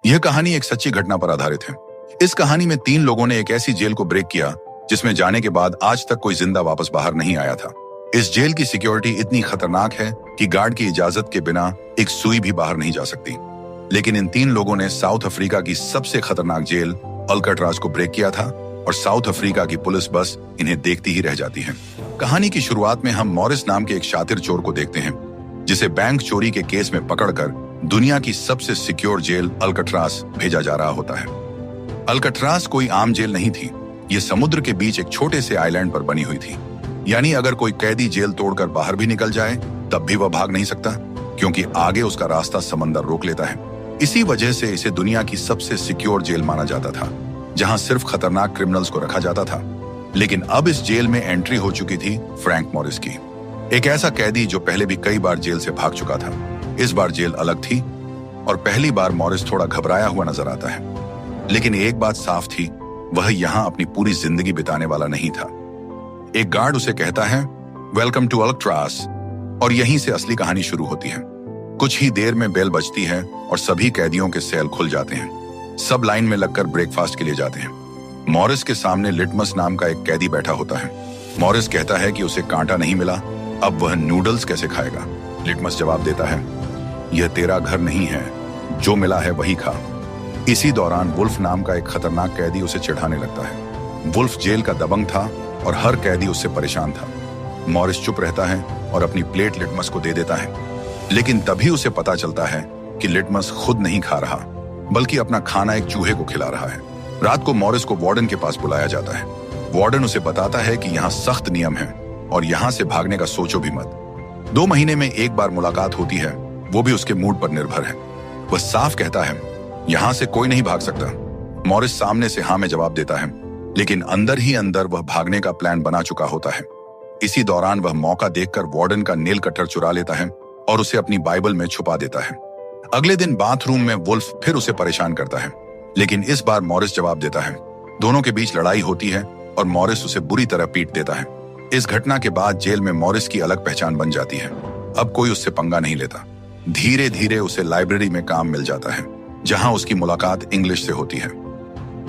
यह कहानी एक सच्ची घटना पर आधारित है। इस कहानी में 3 लोगों ने एक ऐसी जेल को ब्रेक किया जिसमें जाने के बाद आज तक कोई जिंदा वापस बाहर नहीं आया था। इस जेल की सिक्योरिटी इतनी खतरनाक है कि गार्ड की इजाजत के बिना एक सुई भी बाहर नहीं जा सकती। लेकिन इन 3 लोगों ने साउथ अफ्रीका की सबसे खतरनाक जेल अल्काट्राज को ब्रेक किया था और साउथ अफ्रीका की पुलिस बस इन्हें देखती ही रह जाती है। कहानी की शुरुआत में हम मॉरिस नाम के एक शातिर चोर को देखते हैं जिसे बैंक चोरी के केस में पकड़कर दुनिया की सबसे सिक्योर जेल अल्काट्राज भेजा जा रहा होता है। अल्काट्राज कोई आम जेल नहीं थी। ये समुद्र के बीच एक छोटे से आइलैंड पर बनी हुई थी। यानी अगर कोई कैदी जेल तोड़कर बाहर भी निकल जाए तब भी वह भाग नहीं सकता, क्योंकि आगे उसका रास्ता समंदर रोक लेता है। इसी वजह से इसे दुनिया की सबसे सिक्योर जेल माना जाता था, जहां सिर्फ खतरनाक क्रिमिनल्स को रखा जाता था। लेकिन अब इस जेल में एंट्री हो चुकी थी फ्रैंक मॉरिस की, एक ऐसा कैदी जो पहले भी कई बार जेल से भाग चुका था। इस बार जेल अलग थी और पहली बार मॉरिस थोड़ा घबराया हुआ नजर आता है। लेकिन एक बात साफ थी, वह यहां अपनी पूरी जिंदगी बिताने वाला नहीं था। एक गार्ड उसे कहता है, वेलकम टू अल्काट्राज, और यहीं से असली कहानी शुरू होती है। कुछ ही देर में बेल बजती है और सभी कैदियों के सेल खुल जाते हैं। सब लाइन में लगकर ब्रेकफास्ट के लिए जाते हैं। मॉरिस के सामने लिटमस नाम का एक कैदी बैठा होता है। मॉरिस कहता है कि उसे कांटा नहीं मिला, अब वह नूडल्स कैसे खाएगा। लिटमस जवाब देता है, यह तेरा घर नहीं है, जो मिला है वही खा। इसी दौरान वुल्फ नाम का एक खतरनाक कैदी उसे चिढ़ाने लगता है। वुल्फ जेल का दबंग था और हर कैदी उससे परेशान था। मॉरिस चुप रहता है और अपनी प्लेट लिटमस को दे देता है। लेकिन तभी उसे पता चलता है कि लिटमस खुद नहीं खा रहा, बल्कि अपना खाना एक चूहे को खिला रहा है। रात को मॉरिस को वार्डन के पास बुलाया जाता है। वार्डन उसे बताता है कि यहाँ सख्त नियम है और यहाँ से भागने का सोचो भी मत। 2 महीने में एक बार मुलाकात होती है, वो भी उसके मूड पर निर्भर है। वह साफ कहता है, यहाँ से कोई नहीं भाग सकता। मॉरिस सामने से हाँ में जवाब देता है, लेकिन अंदर ही अंदर वह भागने का प्लान बना चुका होता है। इसी दौरान वह मौका देखकर वार्डन का नेल कटर चुरा लेता है और उसे अपनी बाइबल में छुपा देता है। अगले दिन बाथरूम में वुल्फ फिर उसे परेशान करता है, लेकिन इस बार मॉरिस जवाब देता है। दोनों के बीच लड़ाई होती है और मॉरिस उसे बुरी तरह पीट देता है। इस घटना के बाद जेल में मॉरिस की अलग पहचान बन जाती है। अब कोई उससे पंगा नहीं लेता। धीरे धीरे उसे लाइब्रेरी में काम मिल जाता है, जहां उसकी मुलाकात इंग्लिश से होती है।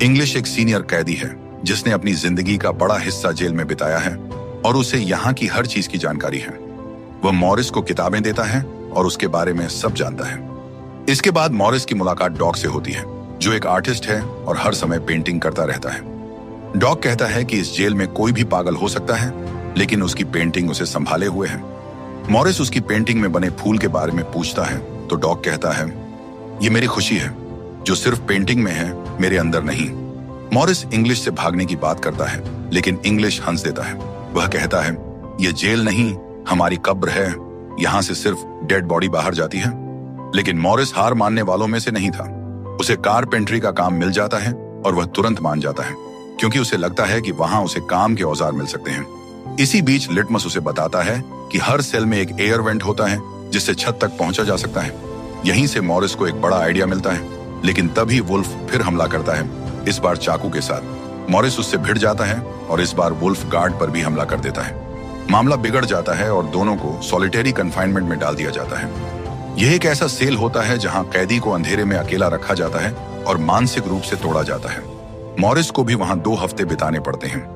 इंग्लिश एक सीनियर कैदी है जिसने अपनी जिंदगी का बड़ा हिस्सा जेल में बिताया है और उसे यहाँ की हर चीज की जानकारी है। वह मॉरिस को किताबें देता है और उसके बारे में सब जानता है। इसके बाद मॉरिस की मुलाकात डॉग से होती है, जो एक आर्टिस्ट है और हर समय पेंटिंग करता रहता है। डॉग कहता है कि इस जेल में कोई भी पागल हो सकता है, लेकिन उसकी पेंटिंग उसे संभाले हुए है। मॉरिस उसकी पेंटिंग में बने फूल के बारे में पूछता है तो डॉग कहता है, ये मेरी खुशी है, जो सिर्फ पेंटिंग में है, मेरे अंदर नहीं। मॉरिस इंग्लिश से भागने की बात करता है, लेकिन इंग्लिश हंस देता है। वह कहता है, यह जेल नहीं, हमारी कब्र है, यहां से सिर्फ डेड बॉडी बाहर जाती है। लेकिन मॉरिस हार मानने वालों में से नहीं था। उसे कारपेंटरी का काम मिल जाता है और वह तुरंत मान जाता है, क्योंकि उसे लगता है कि वहां उसे काम के औजार मिल सकते हैं। इसी बीच लिटमस उसे बताता है कि हर सेल में एक एयर वेंट होता है जिससे छत तक पहुंचा जा सकता है। यहीं से मॉरिस को एक बड़ा आइडिया मिलता है, लेकिन तभी वुल्फ फिर हमला करता है, इस बार चाकू के साथ। मॉरिस उससे भिड़ जाता है और इस बार वुल्फ गार्ड पर भी हमला कर देता है। मामला बिगड़ जाता है और दोनों को सॉलिटरी कन्फाइनमेंट में डाल दिया जाता है। यह एक ऐसा सेल होता है जहां कैदी को अंधेरे में अकेला रखा जाता है और मानसिक रूप से तोड़ा जाता है। मॉरिस को भी वहां 2 हफ्ते बिताने पड़ते हैं।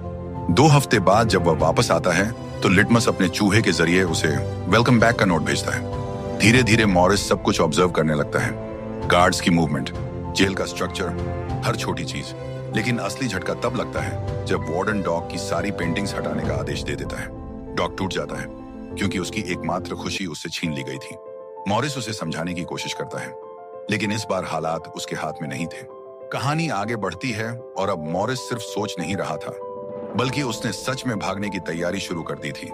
2 हफ्ते बाद जब वह वापस आता है तो लिटमस अपने चूहे के जरिए उसे वेलकम बैक का नोट भेजता है। धीरे धीरे मॉरिस सब कुछ ऑब्जर्व करने लगता है, गार्ड्स की मूवमेंट, जेल का स्ट्रक्चर, हर छोटी चीज। लेकिन असली झटका तब लगता है जब वार्डन डॉग की सारी पेंटिंग्स हटाने का आदेश दे देता है। डॉग टूट जाता है, क्योंकि उसकी एकमात्र खुशी उससे छीन ली गई थी। मॉरिस उसे समझाने की कोशिश करता है, लेकिन इस बार हालात उसके हाथ में नहीं थे। कहानी आगे बढ़ती है और अब मॉरिस सिर्फ सोच नहीं रहा था, बल्कि उसने सच में भागने की तैयारी शुरू कर दी थी।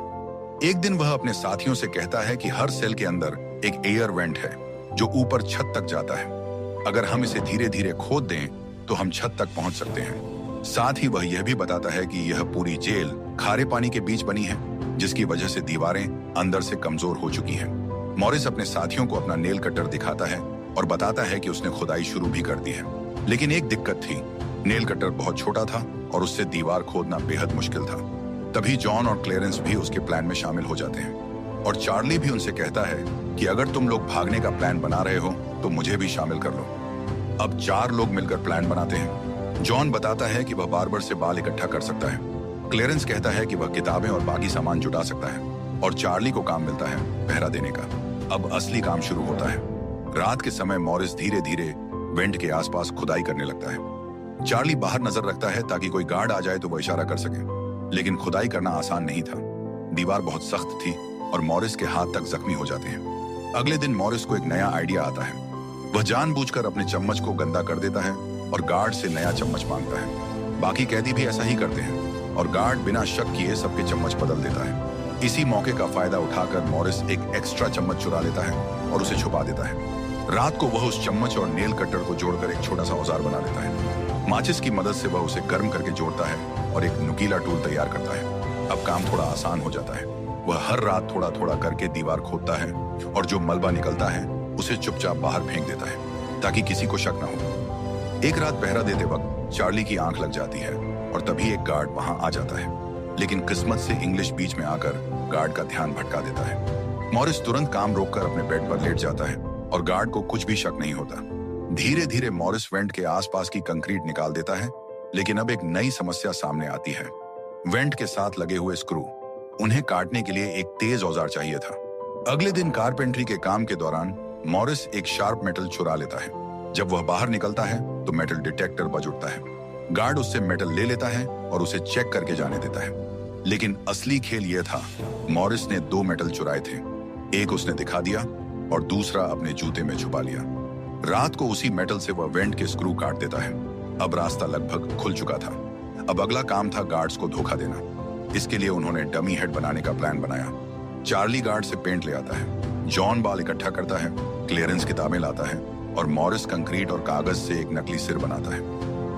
एक दिन वह अपने साथियों से कहता है कि हर सेल के अंदर एक एयर वेंट है जो ऊपर छत तक जाता है। अगर हम इसे धीरे धीरे खोद दें तो हम छत तक पहुंच सकते हैं। साथ ही वह यह भी बताता है कि यह पूरी जेल खारे पानी के बीच बनी है, जिसकी वजह से दीवारें अंदर से कमजोर हो चुकी हैं। मॉरिस अपने साथियों को अपना नेल कटर दिखाता है और बताता है कि उसने खुदाई शुरू भी कर दी है। लेकिन एक दिक्कत थी, नेल कटर बहुत छोटा था और उससे दीवार खोदना बेहद मुश्किल था। तभी जॉन और क्लेरेंस भी उसके प्लान में शामिल हो जाते हैं और चार्ली भी उनसे कहता है कि अगर तुम लोग भागने का प्लान बना रहे हो तो मुझे भी शामिल कर लो। अब 4 लोग मिलकर प्लान बनाते हैं। जॉन बताता है कि वह बार्बर से बाल इकट्ठा कर सकता है। क्लेरेंस कहता है कि वह किताबें और बाकी सामान जुटा सकता है और चार्ली को काम मिलता है पहरा देने का। अब असली काम शुरू होता है। रात के समय मॉरिस धीरे धीरे वेंट के आसपास खुदाई करने लगता है। चार्ली बाहर नजर रखता है ताकि कोई गार्ड आ जाए तो वह इशारा कर सके, लेकिन खुदाई करना आसान नहीं था। दीवार बहुत सख्त थी और मॉरिस के हाथ तक जख्मी हो जाते हैं। अगले दिन मॉरिस को एक नया आइडिया आता है। वह जानबूझकर अपने चम्मच को गंदा कर देता है और गार्ड से नया चम्मच मांगता है। बाकी कैदी भी ऐसा ही करते हैं और गार्ड बिना शक किए सबके चम्मच बदल देता है। इसी मौके का फायदा उठाकर मॉरिस एक एक्स्ट्रा चम्मच चुरा लेता है और उसे छुपा देता है। रात को वह उस चम्मच और नेल कटर को जोड़कर एक छोटा सा औजार बना लेता है। माचिस की मदद से वह उसे गर्म करके जोड़ता है और एक नुकीला टूल तैयार करता है। अब काम थोड़ा आसान हो जाता है। वह हर रात थोड़ा थोड़ा करके दीवार खोदता है और जो मलबा निकलता है उसे चुपचाप बाहर फेंक देता है ताकि किसी को शक न हो। एक रात पहरा देते वक्त चार्ली की आंख लग जाती है और तभी एक गार्ड वहां आ जाता है, लेकिन किस्मत से इंग्लिश बीच में आकर गार्ड का ध्यान भटका देता है। मॉरिस तुरंत काम रोककर अपने बेड पर लेट जाता है और गार्ड को कुछ भी शक नहीं होता। धीरे धीरे मॉरिस वेंट के आसपास की कंक्रीट निकाल देता है, लेकिन अब एक नई समस्या सामने आती है। वेंट के साथ लगे हुए स्क्रू, उन्हें काटने के लिए एक तेज औजार चाहिए था। अगले दिन कारपेंट्री के काम के दौरान मॉरिस एक शार्प मेटल चुरा लेता है। जब वह बाहर निकलता है तो मेटल डिटेक्टर बज उठता है। गार्ड उससे मेटल ले लेता है और उसे चेक करके जाने देता है। लेकिन असली खेल यह था, मॉरिस ने 2 मेटल चुराए थे। एक उसने दिखा दिया और दूसरा अपने जूते में छुपा लिया। रात को उसी मेटल से वह वेंट के स्क्रू काट देता है। अब रास्ता लगभग खुल चुका था। अब अगला काम था गार्ड्स को धोखा देना। इसके लिए उन्होंने डमी हेड बनाने का प्लान बनाया। चार्ली गार्ड से पेंट ले आता है, जॉन बाल इकट्ठा करता है, क्लेरेंस किताबें लाता है और मॉरिस कंक्रीट और कागज से एक नकली सिर बनाता है।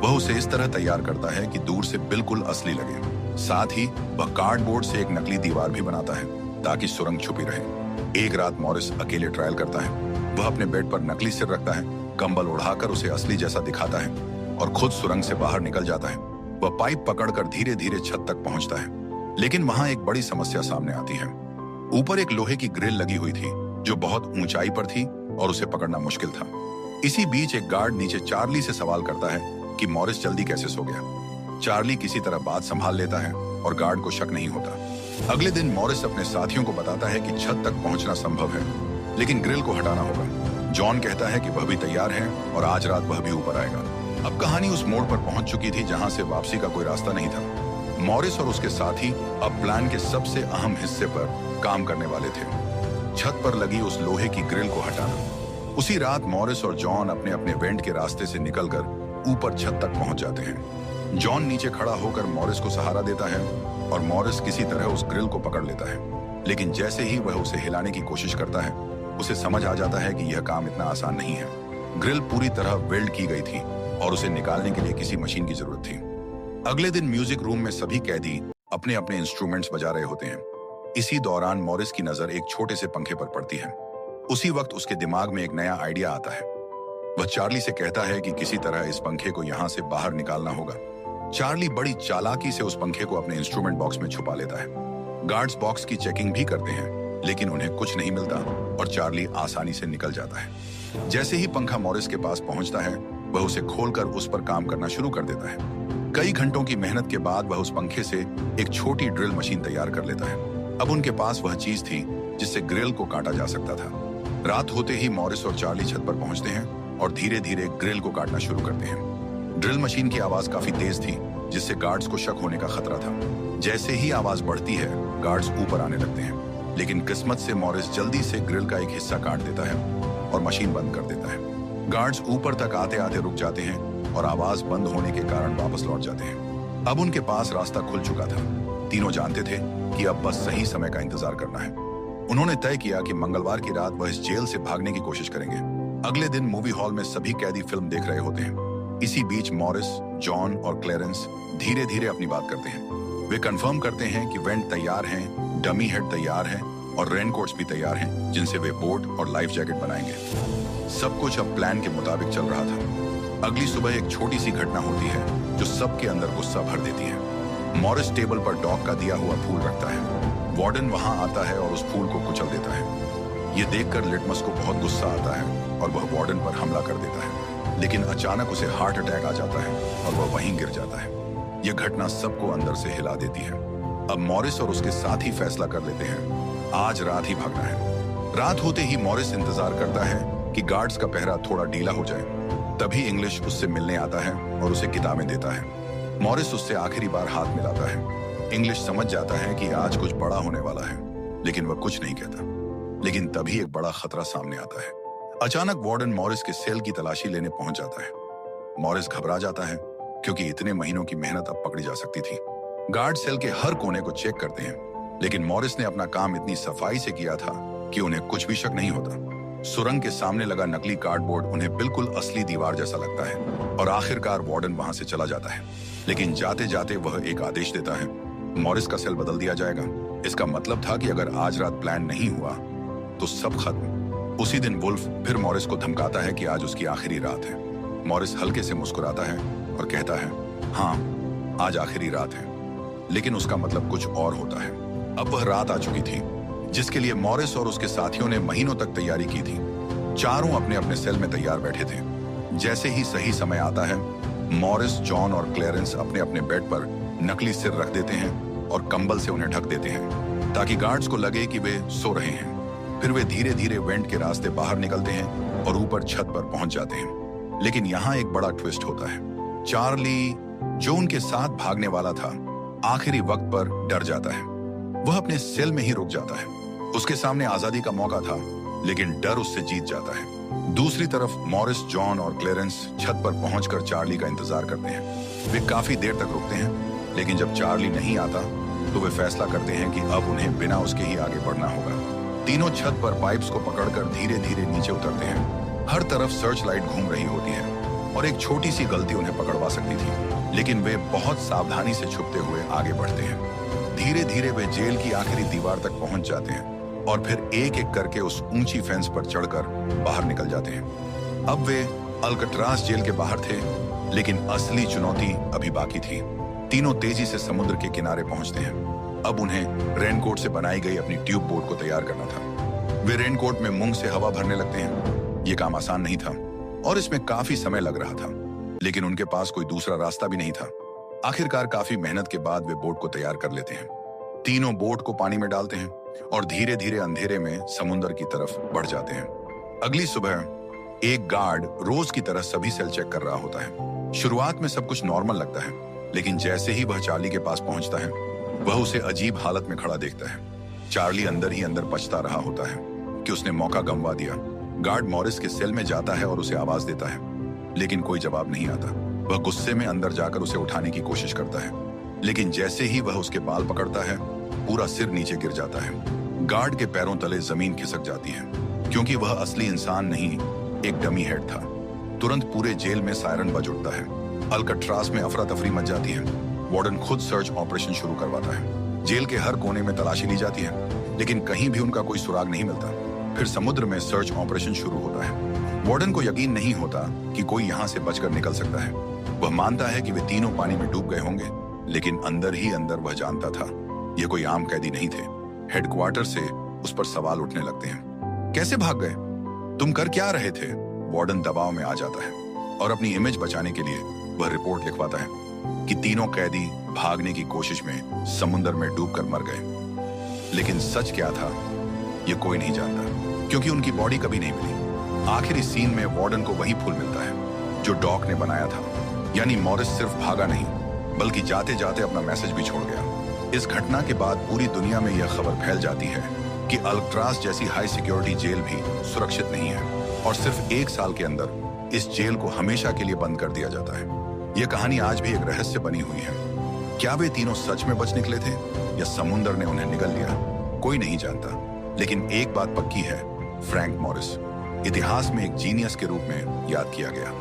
वह उसे इस तरह तैयार करता है कि दूर से बिल्कुल असली लगे। साथ ही वह कार्डबोर्ड से एक नकली दीवार भी बनाता है ताकि सुरंग छुपी रहे। एक रात मॉरिस अकेले ट्रायल करता है। वह अपने बेड पर नकली सिर रखता है, कंबल उड़ाकर उसे असली जैसा दिखाता है और खुद सुरंग से बाहर निकल जाता है। वह पाइप पकड़कर धीरे धीरे छत तक पहुंचता है, लेकिन वहां एक बड़ी समस्या सामने आती है। ऊपर एक लोहे की ग्रिल लगी हुई थी जो बहुत ऊंचाई पर थी और उसे पकड़ना मुश्किल था। इसी बीच एक गार्ड नीचे चार्ली से सवाल करता है कि मॉरिस जल्दी कैसे सो गया। चार्ली किसी तरह बात संभाल लेता है और गार्ड को शक नहीं होता। अगले दिन मॉरिस अपने साथियों को बताता है कि छत तक पहुंचना संभव है, लेकिन ग्रिल को हटाना होगा। जॉन कहता है कि वह भी तैयार है और आज रात वह भी ऊपर आएगा। अब कहानी उस मोड़ पर पहुंच चुकी थी जहां से वापसी का कोई रास्ता नहीं था। मॉरिस और उसके साथी अब प्लान के सबसे अहम हिस्से पर काम करने वाले थे, छत पर लगी उस लोहे की ग्रिल को हटाना। उसी रात मॉरिस और जॉन अपने अपने वेंट के रास्ते से निकलकर ऊपर छत तक पहुंच जाते हैं। जॉन नीचे खड़ा होकर मॉरिस को सहारा देता है और मॉरिस किसी तरह उस ग्रिल को पकड़ लेता है, लेकिन जैसे ही वह उसे हिलाने की कोशिश करता है उसे समझ आ जाता है कि यह काम इतना आसान नहीं है। ग्रिल पूरी तरह वेल्ड की गई थी और उसे निकालने के लिए किसी मशीन की जरूरत थी। अगले दिन म्यूजिक रूम में सभी कैदी अपने अपने इंस्ट्रूमेंट्स बजा रहे होते हैं। इसी दौरान मॉरिस की नजर एक छोटे से पंखे पर पड़ती है। उसी वक्त उसके दिमाग में एक नया आइडिया आता है। वह चार्ली से कहता है कि किसी तरह इस पंखे को यहां से बाहर निकालना होगा। चार्ली बड़ी चालाकी से उस पंखे को अपने इंस्ट्रूमेंट बॉक्स में छुपा लेता है। गार्ड्स बॉक्स की चेकिंग भी करते हैं, लेकिन उन्हें कुछ नहीं मिलता और चार्ली आसानी से निकल जाता है। जैसे ही पंखा मॉरिस के पास पहुंचता है वह उसे खोलकर उस पर काम करना शुरू कर देता है। कई घंटों की मेहनत के बाद वह उस पंखे से एक छोटी ड्रिल मशीन तैयार कर लेता है। अब उनके पास वह चीज थी जिससे ग्रिल को काटा जा सकता था। रात होते ही मॉरिस और चार्ली छत पर पहुंचते हैं और धीरे धीरे ग्रिल को काटना शुरू करते हैं। ड्रिल मशीन की आवाज काफी तेज थी, जिससे गार्ड्स को शक होने का खतरा था। जैसे ही आवाज बढ़ती है गार्ड्स ऊपर आने लगते हैं, लेकिन किस्मत से मॉरिस जल्दी से ग्रिल का एक हिस्सा काट देता है और मशीन बंद कर देता है। गार्ड्स ऊपर तक आते आते रुक जाते हैं और आवाज बंद होने के कारण वापस लौट जाते हैं। अब उनके पास रास्ता खुल चुका था। तीनों जानते थे कि अब बस सही समय का इंतजार करना है। उन्होंने तय किया कि मंगलवार की रात वह इस जेल से भागने की कोशिश करेंगे। अगले दिन मूवी हॉल में सभी कैदी फिल्म देख रहे होते हैं। इसी बीच मॉरिस, जॉन और क्लेरेंस धीरे धीरे अपनी बात करते हैं। वे कंफर्म करते हैं कि वेंट तैयार हैं, डमी हेड तैयार है और रेनकोट्स भी तैयार हैं, जिनसे वे बोट और लाइफ जैकेट बनाएंगे। सब कुछ अब प्लान के मुताबिक चल रहा था। अगली सुबह एक छोटी सी घटना होती है जो सबके अंदर गुस्सा भर देती है। मॉरिस टेबल पर डॉग का दिया हुआ फूल रखता है। वार्डन वहां आता है और उस फूल को कुचल देता है। ये देखकर लिटमस को बहुत गुस्सा आता है और वह वार्डन पर हमला कर देता है। लेकिन अचानक उसे हार्ट अटैक आ जाता है और वह वहीं गिर जाता है। यह घटना सबको अंदर से हिला देती है। अब मॉरिस और उसके साथी फैसला कर लेते हैं, आज रात ही भागना है। रात होते ही मॉरिस इंतजार करता है कि गार्ड्स का पहरा थोड़ा ढीला हो जाए। तभी इंग्लिश उससे मिलने आता है और उसे किताबें देता है। मॉरिस उससे आखिरी बार हाथ मिलाता है। इंग्लिश समझ जाता है कि आज कुछ बड़ा होने वाला है, लेकिन वह कुछ नहीं कहता। लेकिन तभी एक बड़ा खतरा सामने आता है। अचानक वार्डन मॉरिस के सेल की तलाशी लेने पहुंच जाता है। मॉरिस घबरा जाता है क्योंकि इतने महीनों की मेहनत अब पकड़ी जा सकती थी। गार्ड सेल के हर कोने को चेक करते हैं, लेकिन मॉरिस ने अपना काम इतनी सफाई से किया था कि उन्हें कुछ भी शक नहीं होता। सुरंग के सामने लगा नकली कार्डबोर्ड उन्हें बिल्कुल असली दीवार जैसा लगता है और आखिरकार वार्डन वहां से चला जाता है। लेकिन जाते जाते वह एक आदेश देता है, मॉरिस का सेल बदल दिया जाएगा। इसका मतलब था कि अगर आज रात प्लान नहीं हुआ तो सब खत्म। उसी दिन वुल्फ फिर मॉरिस को धमकाता है कि आज उसकी आखिरी रात है। मॉरिस हल्के से मुस्कुराता है और कहता है, हाँ, आज आखिरी रात है। लेकिन उसका मतलब कुछ और होता है। अब वह रात आ चुकी थी जिसके लिए मॉरिस और उसके साथियों ने महीनों तक तैयारी की थी। चारों अपने अपने सेल में तैयार बैठे थे। जैसे ही सही समय आता है, मॉरिस, जॉन और क्लेरेंस अपने अपने बेड पर नकली सिर रख देते हैं और कंबल से उन्हें ढक देते हैं ताकि गार्ड्स को लगे कि वे सो रहे हैं। फिर वे धीरे धीरे वेंट के रास्ते बाहर निकलते हैं और ऊपर छत पर पहुंच जाते हैं। लेकिन यहाँ एक बड़ा ट्विस्ट होता है। चार्ली, जो उनके साथ भागने वाला था, आखिरी वक्त पर डर जाता है। वह अपने सेल में ही रुक जाता है। उसके सामने आजादी का मौका था, लेकिन डर उससे जीत जाता है। दूसरी तरफ मॉरिस, जॉन और क्लेरेंस छत पर पहुंचकर चार्ली का इंतजार करते हैं। वे काफी देर तक रुकते हैं, लेकिन जब चार्ली नहीं आता तो वे फैसला करते हैं कि अब उन्हें बिना उसके ही आगे बढ़ना होगा। तीनों छत पर पाइप्स को पकड़कर धीरे धीरे नीचे उतरते हैं। हर तरफ सर्च लाइट घूम रही होती है और एक छोटी सी गलती उन्हें पकड़वा सकती थी, लेकिन वे बहुत सावधानी से छुपते हुए आगे बढ़ते हैं। धीरे धीरे वे जेल की आखिरी दीवार तक पहुंच जाते हैं और फिर एक एक करके उस ऊंची फेंस पर चढ़कर बाहर निकल जाते हैं। अब वे अल्कट्राज जेल के बाहर थे, लेकिन असली चुनौती अभी बाकी थी। तीनों तेजी से समुद्र के किनारे पहुंचते हैं। अब उन्हें रेनकोट से बनाई गई अपनी ट्यूब बोट को तैयार करना था। वे रेनकोट में मूंग से हवा भरने लगते हैं। ये काम आसान नहीं था और इसमें काफी समय लग रहा था, लेकिन उनके पास कोई दूसरा रास्ता भी नहीं था। आखिरकार काफी मेहनत के बाद वे बोट को तैयार कर लेते हैं। तीनों बोट को पानी में डालते हैं और धीरे धीरे अंधेरे में समुद्र की तरफ बढ़ जाते हैं। अगली सुबह एक गार्ड रोज की तरह सभी सेल चेक कर रहा होता है। शुरुआत में सब कुछ नॉर्मल लगता है, लेकिन जैसे ही वह चार्ली के पास पहुंचता है, वह उसे अजीब हालत में खड़ा देखता है। चार्ली अंदर ही अंदर पछता रहा होता है कि उसने मौका गंवा दिया। गार्ड मॉरिस के सेल में जाता है और उसे आवाज देता है, लेकिन कोई जवाब नहीं आता। वह गुस्से में अंदर जाकर उसे उठाने की कोशिश करता है, लेकिन जैसे ही वह उसके बाल पकड़ता है, पूरा सिर नीचे गिर जाता है। गार्ड के पैरों तले जमीन खिसक जाती है, क्योंकि वह असली इंसान नहीं, एक डमी हेड था। तुरंत पूरे जेल में सायरन बज उठता है। अल्कट्राज में अफरा तफरी मच जाती है। वार्डन खुद सर्च ऑपरेशन शुरू करवाता है। जेल के हर कोने में तलाशी ली जाती है, लेकिन कहीं भी उनका कोई सुराग नहीं मिलता। फिर समुद्र में सर्च ऑपरेशन शुरू होता है। वार्डन को यकीन नहीं होता कि कोई यहाँ से बचकर निकल सकता है। वह मानता है कि वे तीनों पानी में डूब गए होंगे, लेकिन अंदर ही अंदर वह जानता था ये कोई आम कैदी नहीं थे। हेडक्वार्टर से उस पर सवाल उठने लगते हैं। कैसे भाग गए? तुम कर क्या रहे थे? वार्डन दबाव में आ जाता है और अपनी इमेज बचाने के लिए वह रिपोर्ट लिखवाता है कि तीनों कैदी भागने की कोशिश में समुद्र में डूबकर मर गए। लेकिन सच क्या था ये कोई नहीं जानता, क्योंकि उनकी बॉडी कभी नहीं मिली। आखिरी सीन में वार्डन को वही फूल मिलता है जो डॉक ने बनाया था, यानी मॉरिस सिर्फ भागा नहीं, बल्कि जाते जाते अपना मैसेज भी छोड़ गया। इस घटना के बाद पूरी दुनिया में यह खबर फैल जाती है कि अल्कट्राज जैसी हाई सिक्योरिटी जेल भी सुरक्षित नहीं है और सिर्फ 1 साल के अंदर इस जेल को हमेशा के लिए बंद कर दिया जाता है। यह कहानी आज भी एक रहस्य बनी हुई है। क्या वे तीनों सच में बच निकले थे या समुद्र ने उन्हें निगल लिया? कोई नहीं जानता, लेकिन एक बात पक्की है, फ्रैंक मॉरिस इतिहास में एक जीनियस के रूप में याद किया गया।